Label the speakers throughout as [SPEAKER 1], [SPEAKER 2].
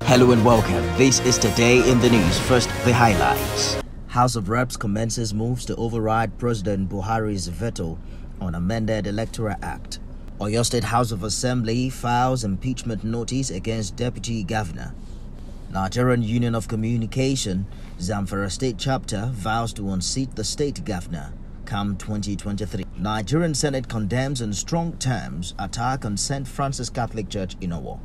[SPEAKER 1] Hello and welcome. This is Today in the News. First, the highlights. House of Reps commences moves to override President Buhari's veto on amended Electoral Act. Oyo State House of Assembly files impeachment notice against Deputy Governor. Nigerian Union of Communication, Zamfara State Chapter vows to unseat the state governor come 2023. Nigerian Senate condemns in strong terms attack on St. Francis Catholic Church in Oyo.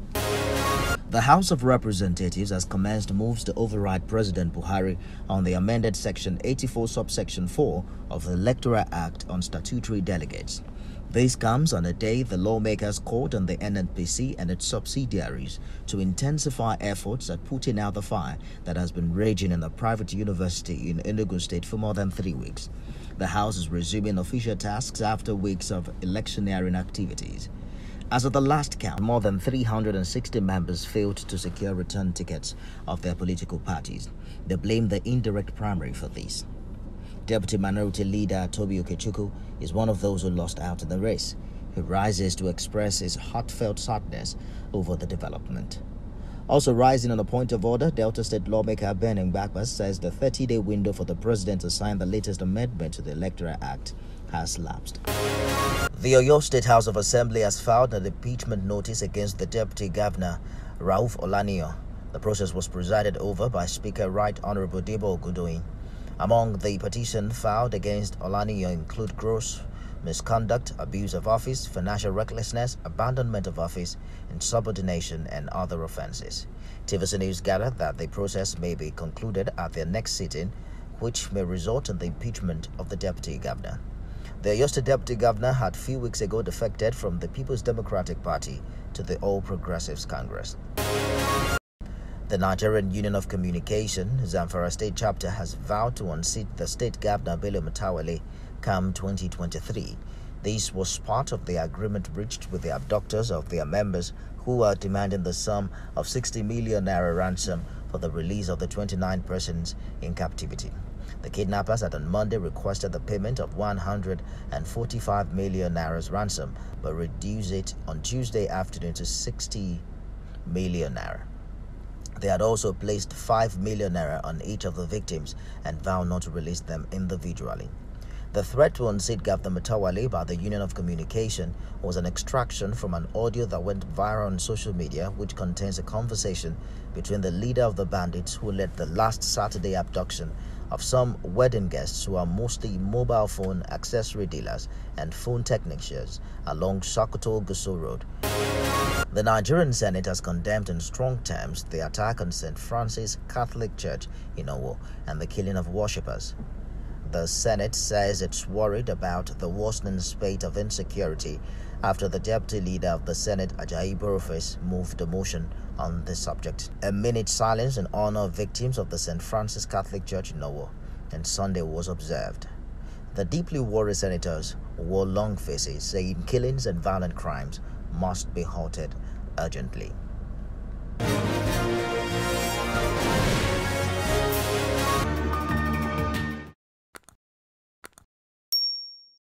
[SPEAKER 1] The House of Representatives has commenced moves to override President Buhari on the amended Section 84 subsection 4 of the Electoral Act on statutory delegates. This comes on a day the lawmakers called on the NNPC and its subsidiaries to intensify efforts at putting out the fire that has been raging in a private university in Enugu State for more than 3 weeks. The House is resuming official tasks after weeks of electioneering activities. As of the last count, more than 360 members failed to secure return tickets of their political parties. They blame the indirect primary for this. Deputy Minority Leader Toby Okechukwu is one of those who lost out in the race. He rises to express his heartfelt sadness over the development. Also rising on a point of order, Delta State lawmaker Ben Mgbakwa says the 30-day window for the president to sign the latest amendment to the Electoral Act has lapsed. The Oyo State House of Assembly has filed an impeachment notice against the Deputy Governor, Rauf Olaniyan. The process was presided over by Speaker Right Honorable Debo Ogundoyin. Among the petition filed against Olaniyan include gross misconduct, abuse of office, financial recklessness, abandonment of office, insubordination, and other offences. TVC News gathered that the process may be concluded at their next sitting, which may result in the impeachment of the Deputy Governor. The Oyo State Deputy Governor had few weeks ago defected from the People's Democratic Party to the All Progressives Congress. The Nigerian Union of Communication, Zamfara State Chapter, has vowed to unseat the State Governor Bello Matawalle come 2023. This was part of the agreement reached with the abductors of their members who are demanding the sum of 60 million naira ransom for the release of the 29 persons in captivity. The kidnappers had on Monday requested the payment of 145 million naira's ransom, but reduced it on Tuesday afternoon to 60 million naira. They had also placed 5 million naira on each of the victims and vowed not to release them individually. The threat to unseat Governor Matawalle by the Union of Communication was an extraction from an audio that went viral on social media, which contains a conversation between the leader of the bandits who led the last Saturday abduction of some wedding guests who are mostly mobile phone accessory dealers and phone technicians along Sokoto Gusau Road. The Nigerian Senate has condemned in strong terms the attack on St. Francis Catholic Church in Oyo and the killing of worshippers. The Senate says it's worried about the worsening spate of insecurity after the deputy leader of the Senate, Ajayi Boroface, moved a motion on this subject. A minute silence in honor of victims of the St. Francis Catholic Church in Oyo on Sunday was observed. The deeply worried senators wore long faces, saying killings and violent crimes must be halted urgently.